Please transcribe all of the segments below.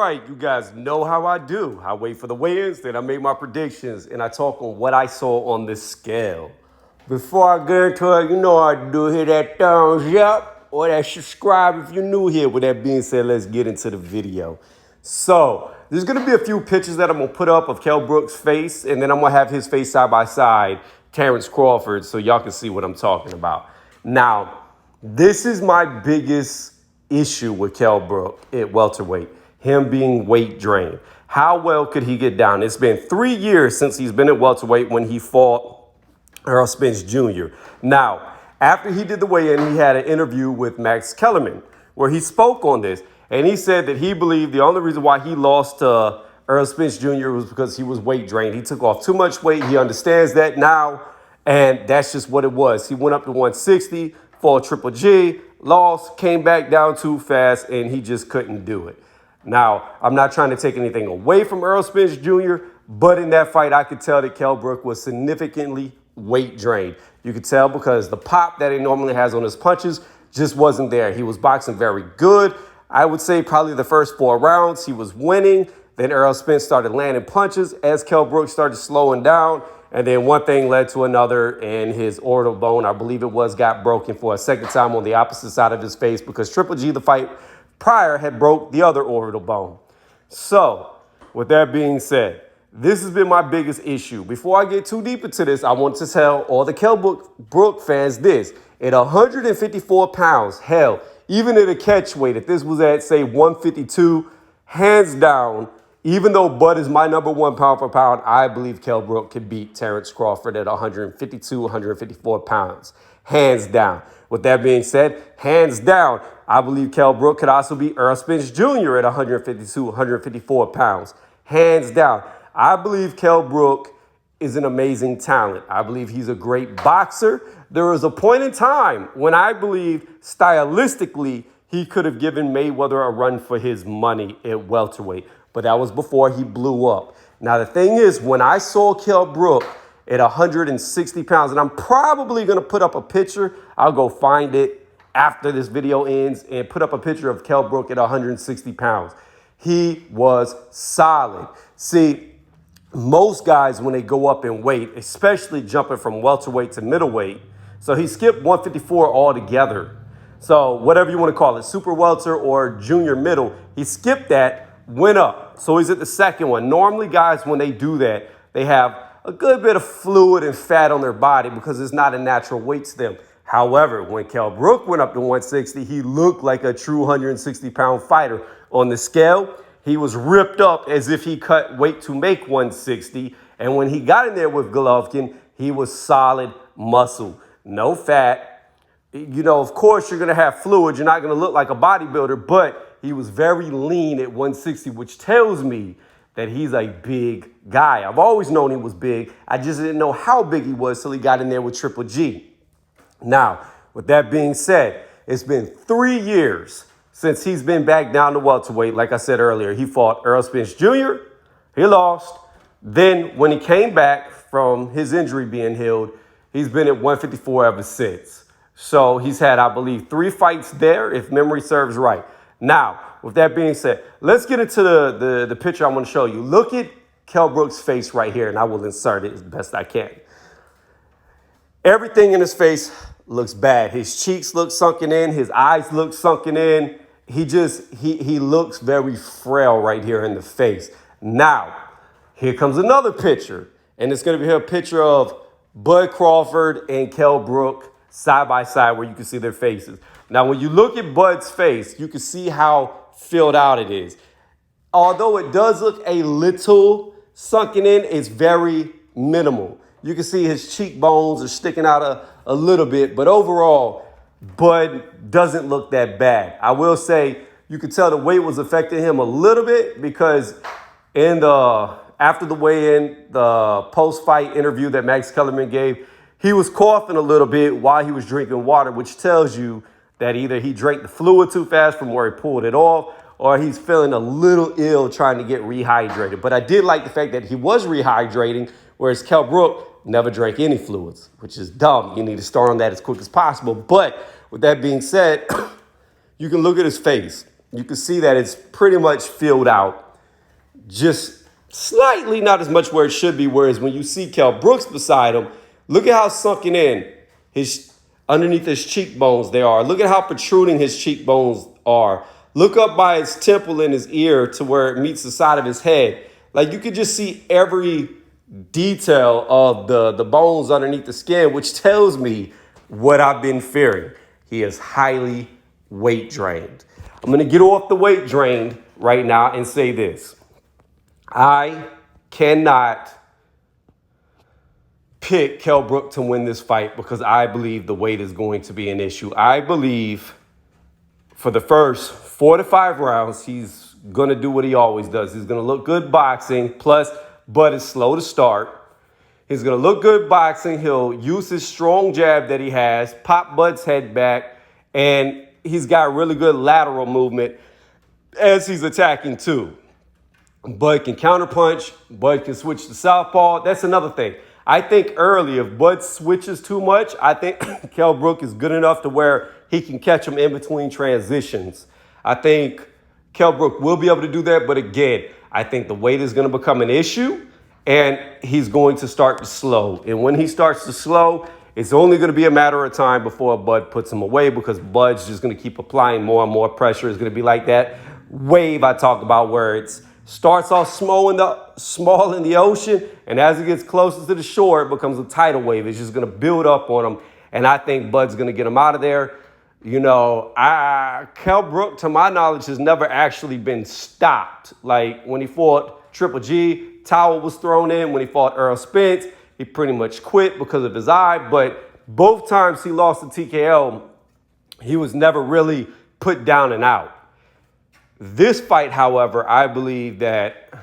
right, you guys know how I do. I wait for the weigh-ins, then I make my predictions, and I talk on what I saw on this scale. Before I get into it, you know how I do. Hit that thumbs up or that subscribe if you're new here. With that being said, let's get into the video. So, there's going to be a few pictures that I'm going to put up of Kell Brook's face, and then I'm going to have his face side by side, Terence Crawford, so y'all can see what I'm talking about. Now, this is my biggest issue with Kell Brook at welterweight, him being weight drained. How well could he get down? It's been 3 years since he's been at welterweight when he fought Errol Spence Jr. Now, after he did the weigh-in, he had an interview with Max Kellerman where he spoke on this, and he said that he believed the only reason why he lost to Errol Spence Jr. was because he was weight drained. He took off too much weight. He understands that now, and that's just what it was. He went up to 160, fought Triple G, lost, came back down too fast, and he just couldn't do it. Now, I'm not trying to take anything away from Errol Spence Jr., but in that fight, I could tell that Kell Brook was significantly weight drained. You could tell because the pop that he normally has on his punches just wasn't there. He was boxing very good. I would say probably the first 4 rounds, he was winning. Then Errol Spence started landing punches as Kell Brook started slowing down. And then one thing led to another, and his orbital bone, I believe it was, got broken for a second time on the opposite side of his face because Triple G, the fight prior, had broke the other orbital bone. So, with that being said, this has been my biggest issue. Before I get too deep into this, I want to tell all the Kell Brook fans this. At 154 pounds, hell, even at a catch weight, if this was at, say, 152, hands down, even though Bud is my number 1 pound for pound, I believe Kell Brook could beat Terence Crawford at 152, 154 pounds. Hands down. With that being said, hands down, I believe Kell Brook could also beat Errol Spence Jr. at 152, 154 pounds. Hands down. I believe Kell Brook is an amazing talent. I believe he's a great boxer. There was a point in time when I believe stylistically he could have given Mayweather a run for his money at welterweight. But that was before he blew up. Now, the thing is, when I saw Kell Brook at 160 pounds, and I'm probably going to put up a picture, I'll go find it after this video ends and put up a picture of Kell Brook at 160 pounds. He was solid. See, most guys, when they go up in weight, especially jumping from welterweight to middleweight, so he skipped 154 altogether. So whatever you want to call it, super welter or junior middle, he skipped that, went up. So he's at the second one. Normally, guys, when they do that, they have a good bit of fluid and fat on their body because it's not a natural weight to them. However, when Kell Brook went up to 160, he looked like a true 160-pound fighter. On the scale, he was ripped up as if he cut weight to make 160. And when he got in there with Golovkin, he was solid muscle, no fat. You know, of course, you're going to have fluid. You're not going to look like a bodybuilder, but he was very lean at 160, which tells me that he's a big guy. I've always known he was big. I just didn't know how big he was till he got in there with Triple G. Now, with that being said, it's been 3 years since he's been back down to welterweight. Like I said earlier, he fought Errol Spence Jr., he lost. Then when he came back from his injury being healed, he's been at 154 ever since. So he's had, I believe, 3 fights there, if memory serves right. Now, with that being said, let's get into the picture I want to show you. Look at Kell Brook's face right here, and I will insert it as best I can. Everything in his face looks bad. His cheeks look sunken in. His eyes look sunken in. He looks very frail right here in the face. Now, here comes another picture, and it's going to be a picture of Bud Crawford and Kell Brook side by side where you can see their faces. Now, when you look at Bud's face, you can see how filled out it is. Although it does look a little sunken in, it's very minimal. You can see his cheekbones are sticking out a little bit, but overall, Bud doesn't look that bad. I will say you could tell the weight was affecting him a little bit because after the weigh-in, the post-fight interview that Max Kellerman gave, he was coughing a little bit while he was drinking water, which tells you that either he drank the fluid too fast from where he pulled it off, or he's feeling a little ill trying to get rehydrated. But I did like the fact that he was rehydrating, whereas Kell Brook never drank any fluids, which is dumb. You need to start on that as quick as possible. But with that being said, you can look at his face. you can see that it's pretty much filled out, just slightly not as much where it should be. Whereas when you see Kell Brooks beside him, look at how sunken in his underneath his cheekbones they are. Look at how protruding his cheekbones are. Look up by his temple and his ear to where it meets the side of his head. Like, you could just see every detail of the bones underneath the skin, which tells me what I've been fearing. He is highly weight drained. I'm going to get off the weight drained right now and say this. I cannot pick Kell Brook to win this fight because I believe the weight is going to be an issue. I believe for the first 4 to 5 rounds, he's going to do what he always does. He's going to look good boxing, plus Bud is slow to start. He's going to look good boxing. He'll use his strong jab that he has, pop Bud's head back, and he's got really good lateral movement as he's attacking too. Bud can counterpunch. Bud can switch to southpaw. That's another thing. I think early, if Bud switches too much, I think Kell Brook is good enough to where he can catch him in between transitions. I think Kell Brook will be able to do that. But again, I think the weight is going to become an issue and he's going to start to slow. And when he starts to slow, it's only going to be a matter of time before Bud puts him away because Bud's just going to keep applying more and more pressure. It's going to be like that wave I talk about where it's starts off small in the ocean, and as it gets closer to the shore, it becomes a tidal wave. It's just going to build up on him, and I think Bud's going to get him out of there. You know, Kell Brook, to my knowledge, has never actually been stopped. Like when he fought Triple G, towel was thrown in. When he fought Earl Spence, he pretty much quit because of his eye. But both times he lost to TKO, he was never really put down and out. This fight, however, I believe that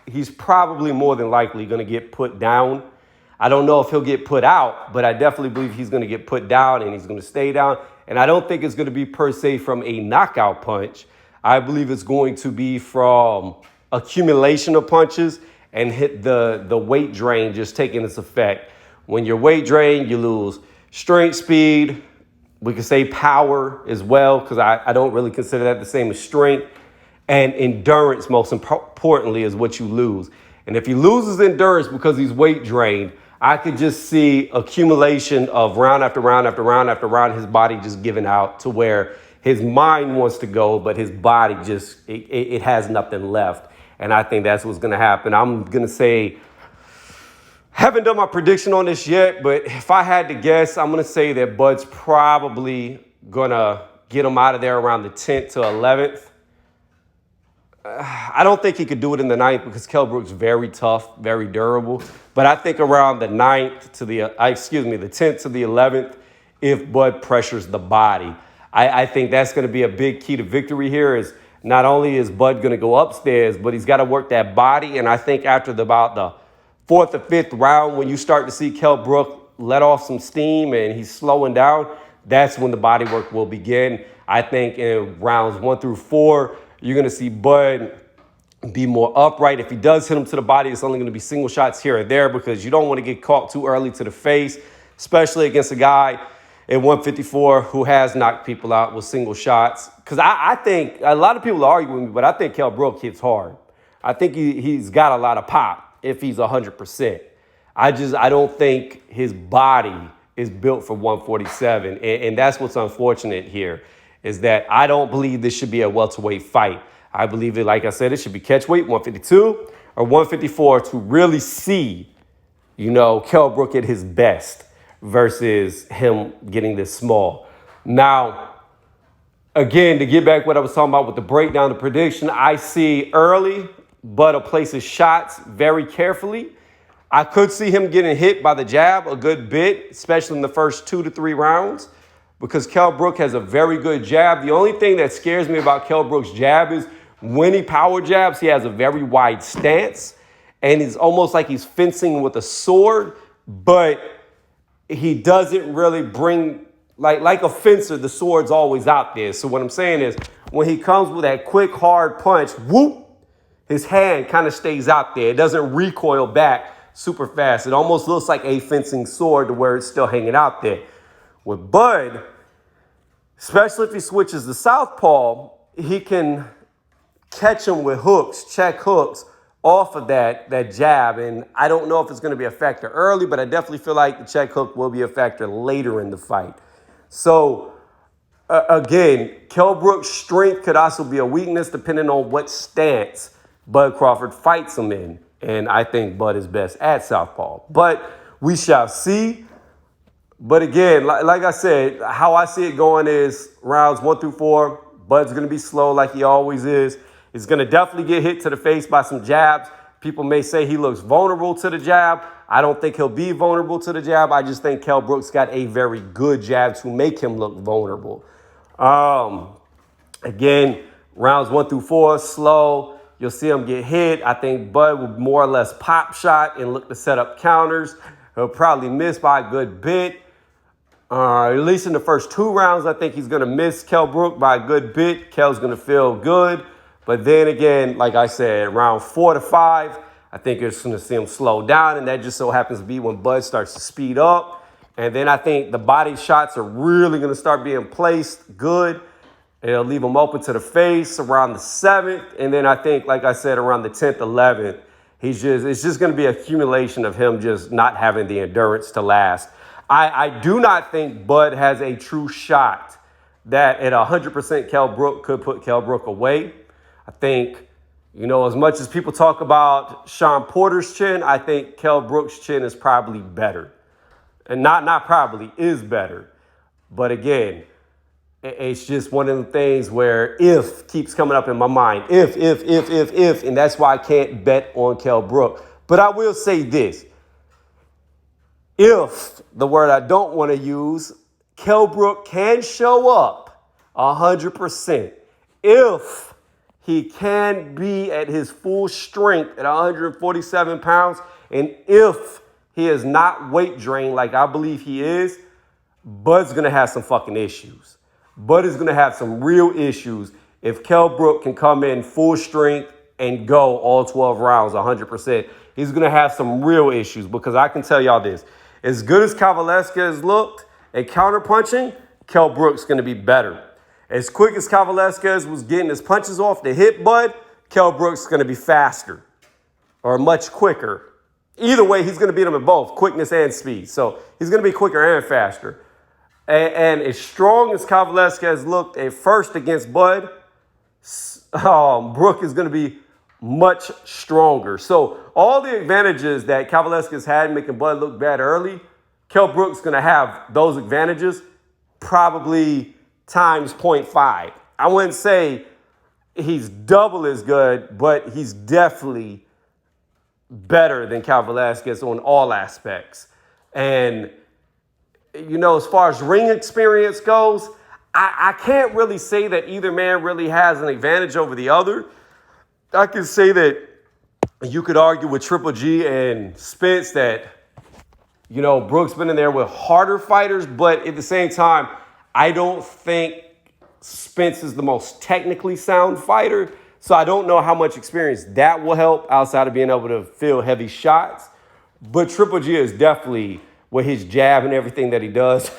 he's probably more than likely going to get put down. I don't know if he'll get put out, but I definitely believe he's going to get put down and he's going to stay down. And I don't think it's going to be per se from a knockout punch. I believe it's going to be from accumulation of punches and hit the weight drain just taking its effect. When you're weight drained, you lose strength, speed. We could say power as well, because I don't really consider that the same as strength. And endurance, most importantly, is what you lose. And if he loses endurance because he's weight drained, I could just see accumulation of round after round after round after round, his body just giving out to where his mind wants to go, but his body just, it has nothing left. And I think that's what's going to happen. I'm going to say, haven't done my prediction on this yet, but if I had to guess, I'm going to say that Bud's probably going to get him out of there around the 10th to 11th. I don't think he could do it in the 9th because Kell Brook's very tough, very durable. But I think around the 10th to the 11th, if Bud pressures the body. I think that's going to be a big key to victory here is not only is Bud going to go upstairs, but he's got to work that body. And I think after about the 4th or 5th round, when you start to see Kell Brook let off some steam and he's slowing down, that's when the body work will begin. I think in rounds 1 through 4, you're going to see Bud be more upright. If he does hit him to the body, it's only going to be single shots here or there because you don't want to get caught too early to the face, especially against a guy at 154 who has knocked people out with single shots. Because I think a lot of people argue with me, but I think Kell Brook hits hard. I think he's got a lot of pop if he's 100%. I don't think his body is built for 147. And that's what's unfortunate here is that I don't believe this should be a welterweight fight. I believe it, like I said, it should be catchweight, 152 or 154 to really see, Kell Brook at his best versus him getting this small. Now, again, to get back what I was talking about with the breakdown, the prediction, I see early Bud places shots very carefully. I could see him getting hit by the jab a good bit, especially in the first 2 to 3 rounds, because Kell Brook has a very good jab. The only thing that scares me about Kell Brook's jab is when he power jabs, he has a very wide stance, and it's almost like he's fencing with a sword, but he doesn't really bring, like a fencer, the sword's always out there. So what I'm saying is when he comes with that quick, hard punch, whoop, his hand kind of stays out there. It doesn't recoil back super fast. It almost looks like a fencing sword to where it's still hanging out there. With Bud, especially if he switches to southpaw, he can catch him with hooks, check hooks off of that jab. And I don't know if it's going to be a factor early, but I definitely feel like the check hook will be a factor later in the fight. So, again, Kell Brook's strength could also be a weakness depending on what stance Bud Crawford fights him in. And I think Bud is best at southpaw. But we shall see. But again, like I said, how I see it going is rounds 1 through 4. Bud's going to be slow like he always is. He's going to definitely get hit to the face by some jabs. People may say he looks vulnerable to the jab. I don't think he'll be vulnerable to the jab. I just think Kell Brook's got a very good jab to make him look vulnerable. Again, rounds 1 through 4, slow. You'll see him get hit. I think Bud will more or less pop shot and look to set up counters. He'll probably miss by a good bit. At least in the first 2 rounds, I think he's going to miss Kell Brook by a good bit. Kell's going to feel good. But then again, like I said, round 4 to 5, I think you're going to see him slow down. And that just so happens to be when Bud starts to speed up. And then I think the body shots are really going to start being placed good. It'll leave him open to the face around the 7th. And then I think, like I said, around the 10th, 11th, it's just going to be an accumulation of him just not having the endurance to last. I do not think Bud has a true shot that at 100% Kell Brook could put Kell Brook away. I think, as much as people talk about Sean Porter's chin, I think Kell Brook's chin is probably better. And not probably, is better. But again, it's just one of the things where if keeps coming up in my mind. If, and that's why I can't bet on Kell Brook. But I will say this. If, the word I don't want to use, Kell Brook can show up 100%. If he can be at his full strength at 147 pounds, and if he is not weight drained like I believe he is, Bud's going to have some fucking issues. Bud is going to have some real issues if Kell Brook can come in full strength and go all 12 rounds 100%. He's going to have some real issues because I can tell y'all this. As good as Velasquez looked at counterpunching, Kell Brook's going to be better. As quick as Velasquez was getting his punches off to hit Bud, Kell Brook's going to be faster or much quicker. Either way, he's going to beat him at both quickness and speed. So he's going to be quicker and faster. And as strong as Velasquez looked at first against Bud, Brook is going to be much stronger. So all the advantages that Velasquez had making Bud look bad early, Kell Brook's going to have those advantages probably times 0.5. I wouldn't say he's double as good, but he's definitely better than Velasquez on all aspects. And, as far as ring experience goes, I can't really say that either man really has an advantage over the other. I can say that you could argue with Triple G and Spence that, Brook's been in there with harder fighters, but at the same time, I don't think Spence is the most technically sound fighter. So I don't know how much experience that will help outside of being able to feel heavy shots. But Triple G is definitely, with his jab and everything that he does,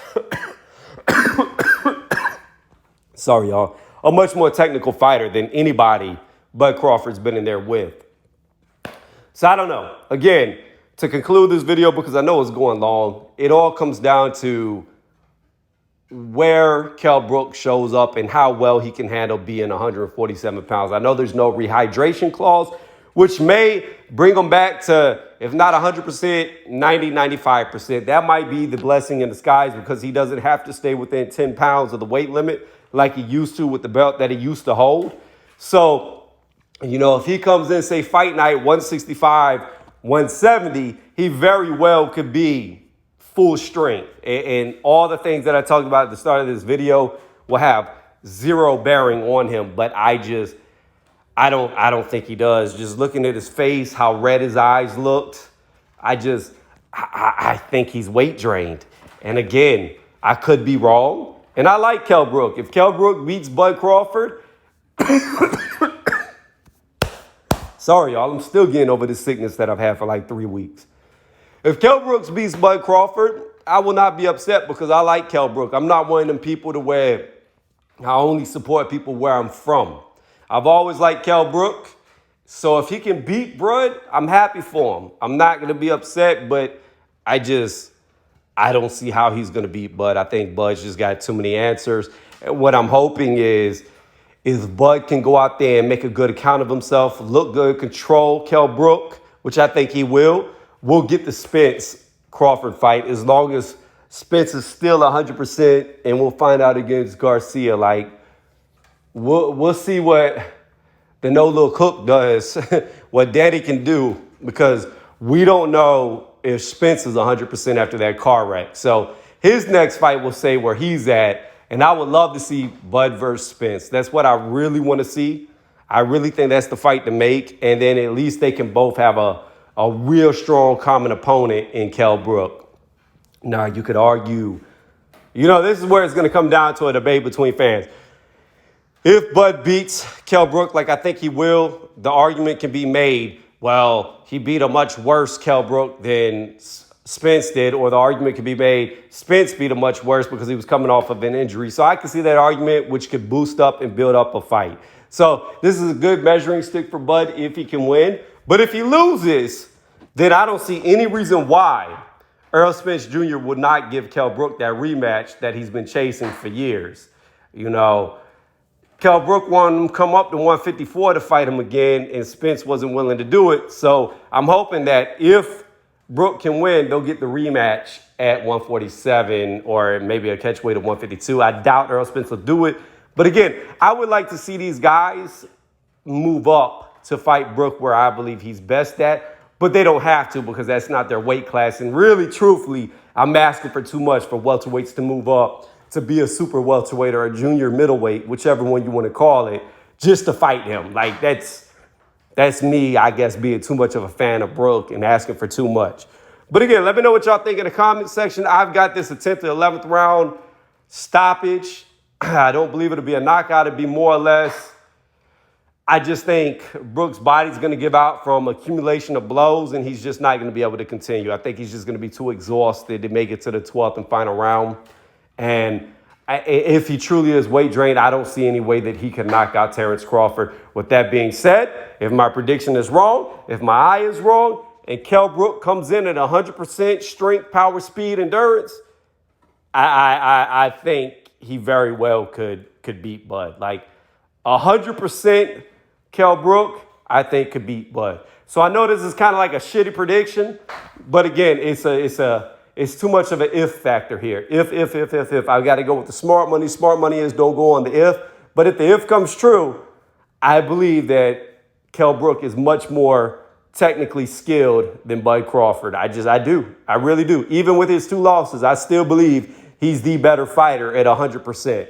sorry, y'all, a much more technical fighter than anybody Bud Crawford's been in there with. So I don't know. Again, to conclude this video, because I know it's going long, it all comes down to where Kell Brook shows up and how well he can handle being 147 pounds. I know there's no rehydration clause, which may bring him back to, if not 100%, 90, 95%. That might be the blessing in disguise because he doesn't have to stay within 10 pounds of the weight limit like he used to with the belt that he used to hold. So, if he comes in, say, fight night 165, 170, he very well could be full strength. And all the things that I talked about at the start of this video will have zero bearing on him. But I don't think he does. Just looking at his face, how red his eyes looked, I think he's weight drained. And again, I could be wrong. And I like Kell Brook. If Kell Brook beats Bud Crawford, sorry, y'all, I'm still getting over this sickness that I've had for like 3 weeks. If Kell Brook beats Bud Crawford, I will not be upset because I like Kell Brook. I'm not one of them people to where I only support people where I'm from. I've always liked Kell Brook. So if he can beat Bud, I'm happy for him. I'm not going to be upset, but I don't see how he's going to beat Bud. I think Bud's just got too many answers. And what I'm hoping is if Bud can go out there and make a good account of himself, look good, control Kell Brook, which I think he will, we'll get the Spence Crawford fight as long as Spence is still 100%, and we'll find out against Garcia. Like, we'll see what the no little cook does, what Daddy can do, because we don't know if Spence is 100% after that car wreck. So his next fight will say where he's at, and I would love to see Bud versus Spence. That's what I really want to see. I really think that's the fight to make, and then at least they can both have a real strong common opponent in Kell Brook. Now, you could argue, this is where it's going to come down to a debate between fans. If Bud beats Kell Brook, like I think he will, the argument can be made, well, he beat a much worse Kell Brook than Spence did, or the argument can be made, Spence beat a much worse because he was coming off of an injury. So I can see that argument, which could boost up and build up a fight. So this is a good measuring stick for Bud if he can win. But if he loses, then I don't see any reason why Errol Spence Jr. would not give Kell Brook that rematch that he's been chasing for years. Kell Brook wanted him to come up to 154 to fight him again, and Spence wasn't willing to do it. So I'm hoping that if Brook can win, they'll get the rematch at 147 or maybe a catchweight of 152. I doubt Errol Spence will do it. But again, I would like to see these guys move up to fight Brook where I believe he's best at. But they don't have to because that's not their weight class. And really, truthfully, I'm asking for too much for welterweights to move up to be a super welterweight or a junior middleweight, whichever one you want to call it, just to fight him. Like, that's me, I guess, being too much of a fan of Brook and asking for too much. But again, let me know what y'all think in the comment section. I've got this attempted 11th round stoppage. I don't believe it'll be a knockout. It'll be more or less. I just think Brook's body's going to give out from accumulation of blows, and he's just not going to be able to continue. I think he's just going to be too exhausted to make it to the 12th and final round. And if he truly is weight drained, I don't see any way that he can knock out Terence Crawford. With that being said, if my prediction is wrong, if my eye is wrong, and Kell Brook comes in at 100% strength, power, speed, endurance, I think he very well could beat Bud. Like 100%. Kell Brook, I think, could beat Bud. So I know this is kind of like a shitty prediction, but again, it's too much of an if factor here. If. I got to go with the smart money. Smart money is don't go on the if. But if the if comes true, I believe that Kell Brook is much more technically skilled than Bud Crawford. I do. I really do. Even with his 2 losses, I still believe he's the better fighter at 100%.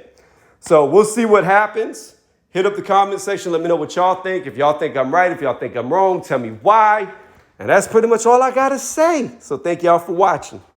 So we'll see what happens. Hit up the comment section. Let me know what y'all think. If y'all think I'm right, if y'all think I'm wrong, tell me why. And that's pretty much all I got to say. So thank y'all for watching.